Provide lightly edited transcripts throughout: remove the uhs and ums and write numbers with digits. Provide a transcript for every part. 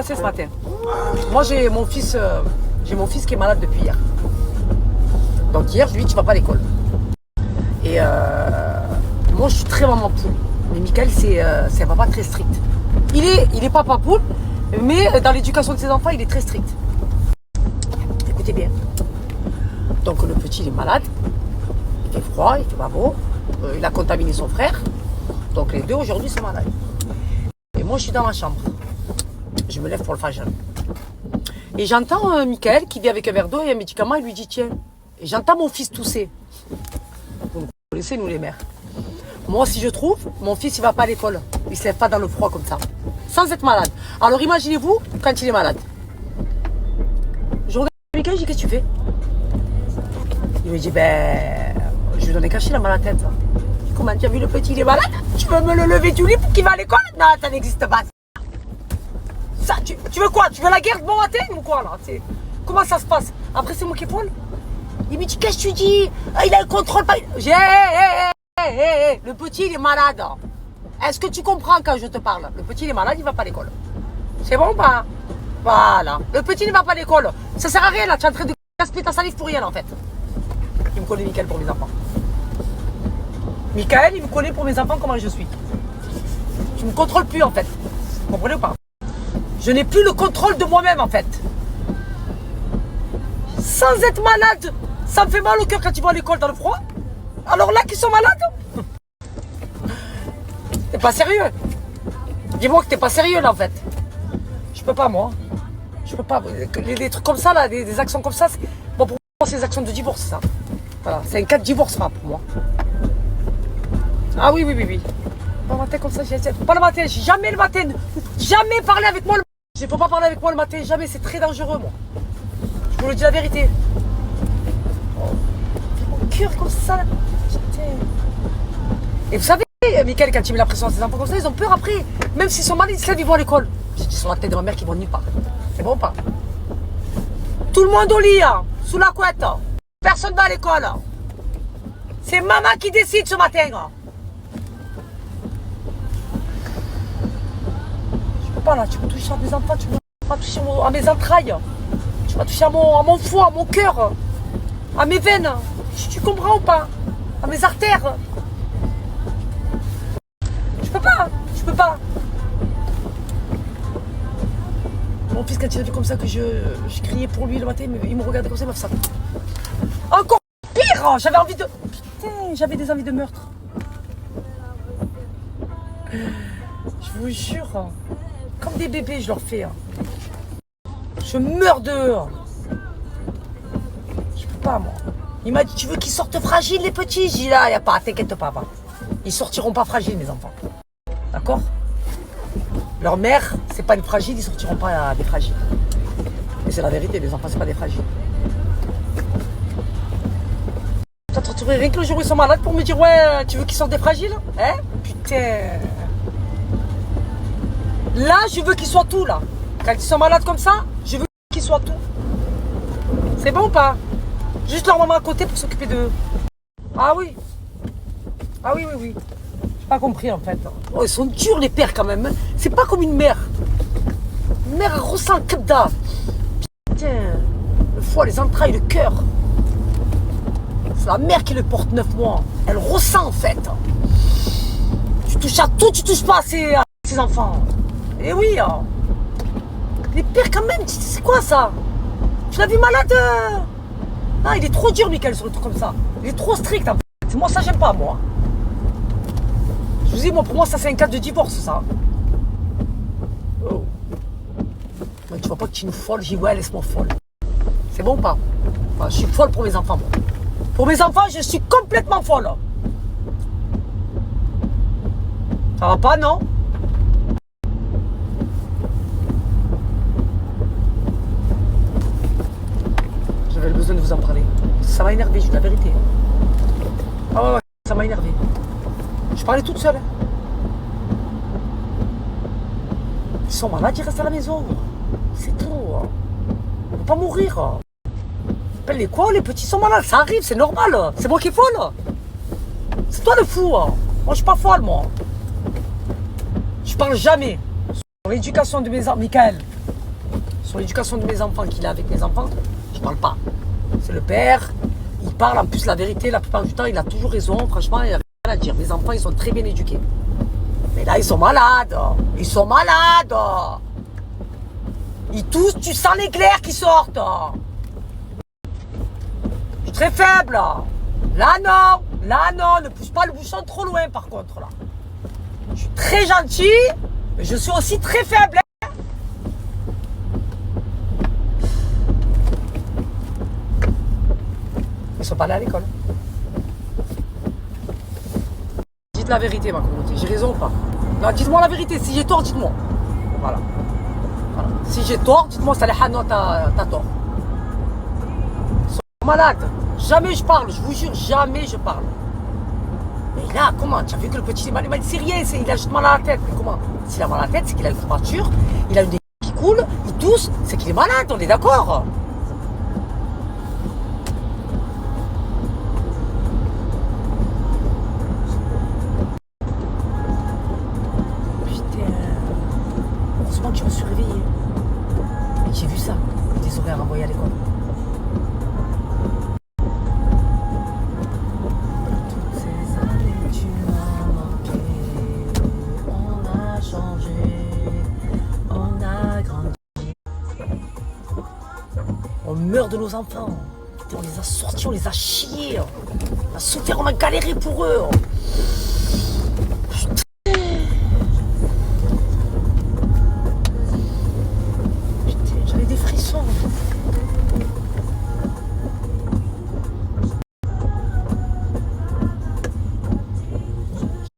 passé ce matin. Moi, j'ai mon fils qui est malade depuis hier. Donc hier, je lui dis, tu vas pas à l'école. Et moi, je suis très maman poule. Mais Michael, c'est un papa très strict. Il est papa poule, mais dans l'éducation de ses enfants, il est très strict. Écoutez bien. Donc le petit, il est malade. Il fait froid, il fait pas beau. Il a contaminé son frère. Donc les deux, aujourd'hui, sont malades. Et moi, je suis dans ma chambre. Je me lève pour le fagin. Et j'entends Michael qui vient avec un verre d'eau et un médicament. Il lui dit, tiens. Et j'entends mon fils tousser. Vous connaissez, nous, les mères. Moi, si je trouve, mon fils, il va pas à l'école. Il se lève pas dans le froid comme ça. Sans être malade. Alors, imaginez-vous quand il est malade. Je regarde Michael, je dis, qu'est-ce que tu fais? Il me dit, ben, je lui donne caché la malade tête. Comment tu as vu le petit, il est malade? Tu veux me le lever du lit pour qu'il va à l'école? Non, ça n'existe pas. Ça, tu veux quoi? Tu veux la guerre de bon matin ou quoi là? Comment ça se passe? Après, c'est moi qui épaule. Il me dit, qu'est-ce que tu dis? Il a un contrôle. J'ai, le petit, il est malade. Est-ce que tu comprends quand je te parle? Le petit, il est malade, il va pas à l'école. C'est bon ou pas? Voilà. Le petit ne va pas à l'école. Ça sert à rien là, tu es en train de gaspiller ta salive pour rien en fait. Il me connaît Michael pour mes enfants. Michael, il me connaît pour mes enfants comment je suis. Tu me contrôles plus en fait. Vous comprenez ou pas? Je n'ai plus le contrôle de moi-même en fait. Sans être malade, ça me fait mal au cœur quand ils vont à l'école dans le froid. Alors là qu'ils sont malades. T'es pas sérieux? Dis-moi que t'es pas sérieux là en fait. Je peux pas moi. Je peux pas. Les trucs comme ça là, des actions comme ça, bon, pour moi c'est des actions de divorce ça. Voilà, c'est un cas de divorce pour moi. Ah oui. Pas le matin comme ça, pas le matin, jamais le matin. Jamais parler avec moi le matin. Je ne peux pas parler avec moi le matin, jamais, c'est très dangereux moi. Je vous le dis la vérité. Oh, mon cœur comme ça. Putain. Et vous savez, Michael, quand il met la pression à ses enfants comme ça, ils ont peur après. Même s'ils sont malades, ils se lèvent, ils vont à l'école. J'ai dit sur la tête de ma mère qu'ils vont nulle part. C'est bon ou pas? Tout le monde au lit, hein, sous la couette. Personne va à l'école. C'est maman qui décide ce matin. Je peux pas là, tu vas toucher à mes enfants, tu vas toucher à mes entrailles. Tu vas toucher à mon foie, à mon cœur, à mes veines. Tu comprends ou pas? À mes artères. Je peux pas. Mon fils, quand il a vu comme ça que je criais pour lui le matin, il me regardait comme ça, il m'a fait ça. Encore pire! J'avais envie de... Putain, j'avais des envies de meurtre. Je vous jure, comme des bébés, je leur fais. Je meurs de... Je peux pas, moi. Il m'a dit, tu veux qu'ils sortent fragiles, les petits? J'ai dit, là, il n'y a pas, t'inquiète pas. Ils sortiront pas fragiles, mes enfants. D'accord? Leur mère, c'est pas une fragile, ils sortiront pas des fragiles. Et c'est la vérité, les enfants, c'est pas des fragiles. T'as torturé rien que le jour où ils sont malades pour me dire, ouais, tu veux qu'ils sortent des fragiles? Hein? Putain. Là, je veux qu'ils soient tout, là. Quand ils sont malades comme ça, je veux qu'ils soient tout. C'est bon ou pas? Juste leur maman à côté pour s'occuper d'eux. Ah oui. J'ai pas compris en fait. Oh, ils sont durs les pères quand même. C'est pas comme une mère. Une mère elle ressent le cabda. Putain. Le foie, les entrailles, le cœur. C'est la mère qui le porte 9 mois. Elle ressent en fait. Tu touches à tout, tu touches pas à ses enfants. Et oui. Les pères quand même, c'est quoi ça? Tu l'as vu malade? Non, il est trop dur Michael sur le truc comme ça. Il est trop strict en fait. Moi ça j'aime pas moi. Je vous dis, moi, pour moi, ça, c'est un cas de divorce, ça. Oh. Mais tu vois pas que tu es une folle? J'ai dit, ouais, laisse-moi folle. C'est bon ou pas? Enfin, je suis folle pour mes enfants, moi. Pour mes enfants, je suis complètement folle. Ça va pas, non? J'avais besoin de vous en parler. Ça m'a énervé, je dis la vérité. Ah ouais, ça m'a énervé. Je parlais toute seule. Ils sont malades, ils restent à la maison. C'est tout. On ne peut pas mourir. Appelle les quoi? Les petits sont malades, ça arrive, c'est normal. C'est moi qui est folle. C'est toi le fou. Moi, je suis pas folle, moi. Je parle jamais sur l'éducation de mes enfants. Michael, Sur l'éducation de mes enfants qu'il a avec mes enfants, je parle pas. C'est le père, il parle, en plus la vérité, la plupart du temps, il a toujours raison, franchement, il n'y a rien à dire. Mes enfants, ils sont très bien éduqués. Mais là, ils sont malades. Ils sont malades. Ils toussent, tu sens l'éclair qui sortent. Je suis très faible. Là, non, ne pousse pas le bouchon trop loin, par contre, là. Je suis très gentil, mais je suis aussi très faible. Ils sont pas allés à l'école. Dites la vérité, ma communauté. J'ai raison ou pas? Non, dites-moi la vérité. Si j'ai tort, dites-moi. Voilà. Si j'ai tort, dites-moi, ça les non, t'as tort. Ils sont malades. Jamais je parle, je vous jure, jamais je parle. Mais là, comment? Tu as vu que le petit il m'a dit, c'est rien, il a juste mal à la tête. Mais comment? S'il a mal à la tête, c'est qu'il a une courbature, il a une qui coule, il tousse, c'est qu'il est malade, on est d'accord? Heureusement que je me suis réveillée. Et j'ai vu ça, des horaires renvoyés à l'école. Toutes ces années, tu m'as manqué. On a changé, on a grandi. On meurt de nos enfants. On les a sortis, on les a chiés. On a souffert, on a galéré pour eux.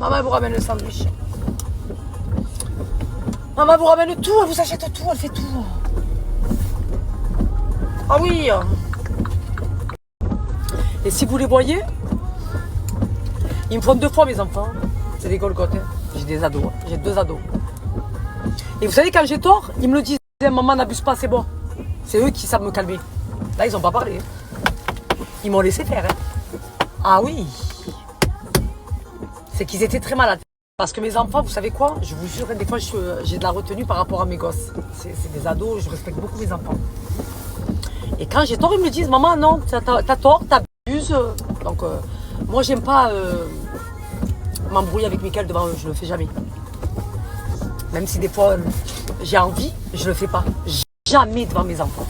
Maman vous ramène le sandwich. Maman vous ramène tout, elle vous achète tout, elle fait tout. Ah oui. Et si vous les voyez, ils me font 2 fois mes enfants. C'est des Golgotes. J'ai des ados, j'ai 2 ados. Et vous savez quand j'ai tort, ils me le disent, maman n'abuse pas, c'est bon. C'est eux qui savent me calmer. Là ils n'ont pas parlé. Ils m'ont laissé faire. Ah oui. C'est qu'ils étaient très malades. Parce que mes enfants, vous savez quoi? Je vous jure, des fois, j'ai de la retenue par rapport à mes gosses. C'est des ados, je respecte beaucoup mes enfants. Et quand j'ai tort, ils me disent, maman, non, t'as tort, t'abuses. Donc, moi, j'aime pas m'embrouiller avec Mickaël devant eux, je le fais jamais. Même si des fois, j'ai envie, je le fais pas. Jamais devant mes enfants.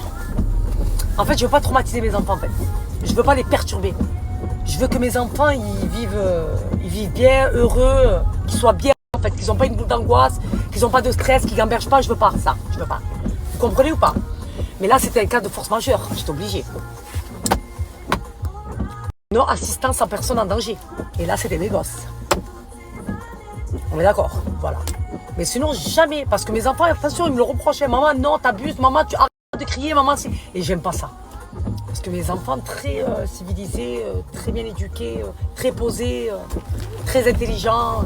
En fait, je veux pas traumatiser mes enfants, en fait. Je veux pas les perturber. Je veux que mes enfants, ils vivent bien, heureux, qu'ils soient bien, en fait, qu'ils n'ont pas une boule d'angoisse, qu'ils n'ont pas de stress, qu'ils gambergent pas. Je veux pas ça, je veux pas. Vous comprenez ou pas? Mais là, c'était un cas de force majeure, j'étais obligée. Non assistance en personne en danger. Et là, c'était mes gosses. On est d'accord, voilà. Mais sinon, jamais, parce que mes enfants, attention, ils me le reprochaient. Maman, non, t'abuses, maman, tu arrêtes de crier, maman, c'est... Et j'aime pas ça. Parce que mes enfants, très civilisés, très bien éduqués, très posés, très intelligents.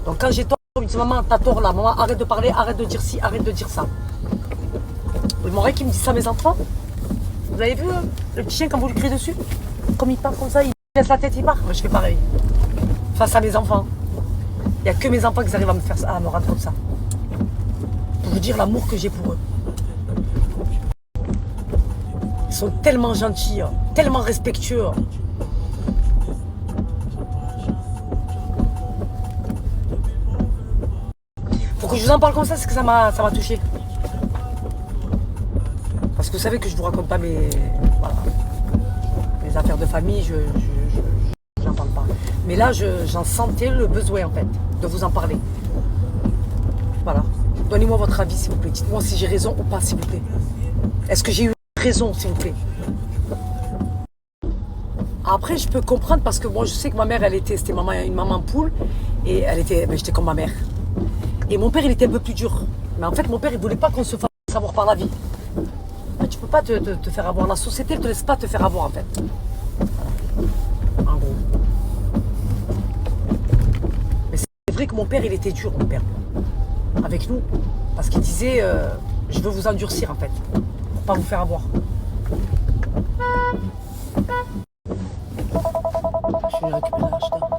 Donc quand j'ai tort, ils me disent, maman, t'as tort là, maman, arrête de parler, arrête de dire ci, arrête de dire ça. Il m'aurait qui me dit ça, mes enfants. Vous avez vu le petit chien quand vous lui criez dessus? Comme il part comme ça, il laisse la tête, il part. Moi, je fais pareil. Face à mes enfants. Il n'y a que mes enfants qui arrivent à me faire ça, à me rendre comme ça. Pour vous dire l'amour que j'ai pour eux. Ils sont tellement gentils, tellement respectueux. Pour que je vous en parle comme ça, c'est que ça m'a touché. Parce que vous savez que je ne vous raconte pas mes affaires de famille, je n'en parle pas. Mais là, j'en sentais le besoin en fait, de vous en parler. Voilà. Donnez-moi votre avis s'il vous plaît. Dites-moi si j'ai raison ou pas s'il vous plaît. Est-ce que j'ai eu raison s'il vous plaît? Après, je peux comprendre parce que moi, je sais que ma mère, c'était une maman poule et j'étais comme ma mère. Et mon père, il était un peu plus dur. Mais en fait, mon père, il voulait pas qu'on se fasse avoir par la vie. Tu peux pas te faire avoir. La société ne te laisse pas te faire avoir en fait. Voilà. En gros. Mais c'est vrai que mon père, il était dur, mon père. Avec nous. Parce qu'il disait, je veux vous endurcir en fait. Pour pas vous faire avoir. Je vais récupérer l'acheteur.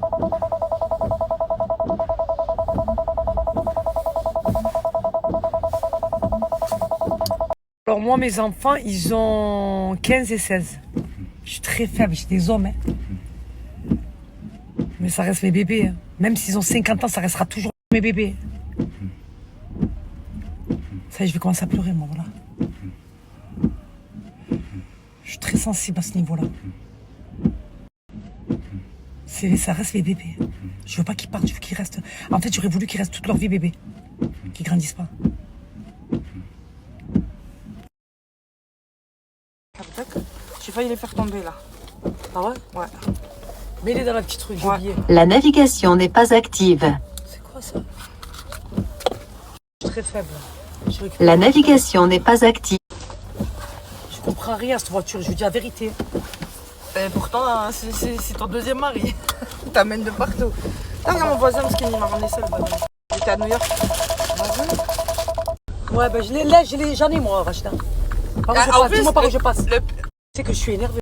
Alors moi, mes enfants, ils ont 15 et 16. Je suis très faible, j'ai des hommes. Hein. Mais ça reste mes bébés. Hein. Même s'ils ont 50 ans, ça restera toujours mes bébés. Ça y est, je vais commencer à pleurer, moi, voilà. Je suis très sensible à ce niveau-là. Ça reste mes bébés. Je veux pas qu'ils partent, je veux qu'ils restent. En fait, j'aurais voulu qu'ils restent toute leur vie bébés. Qu'ils grandissent pas. J'ai failli les faire tomber là. Ah ouais? Ouais. Mets-les dans la petite rue, j'ai oublié. La navigation n'est pas active. C'est quoi ça? Je suis très faible. La navigation n'est pas active. Je comprends rien à cette voiture, je vous dis la vérité. Et pourtant, c'est ton deuxième mari. T'amènes de partout. Ah, regarde mon voisin parce qu'il m'a ramené ça le voisin. J'étais à New York. Ouais, ben j'en ai moi, Rachida. Par où je passe? Dis-moi par où je passe. Tu sais que je suis énervée.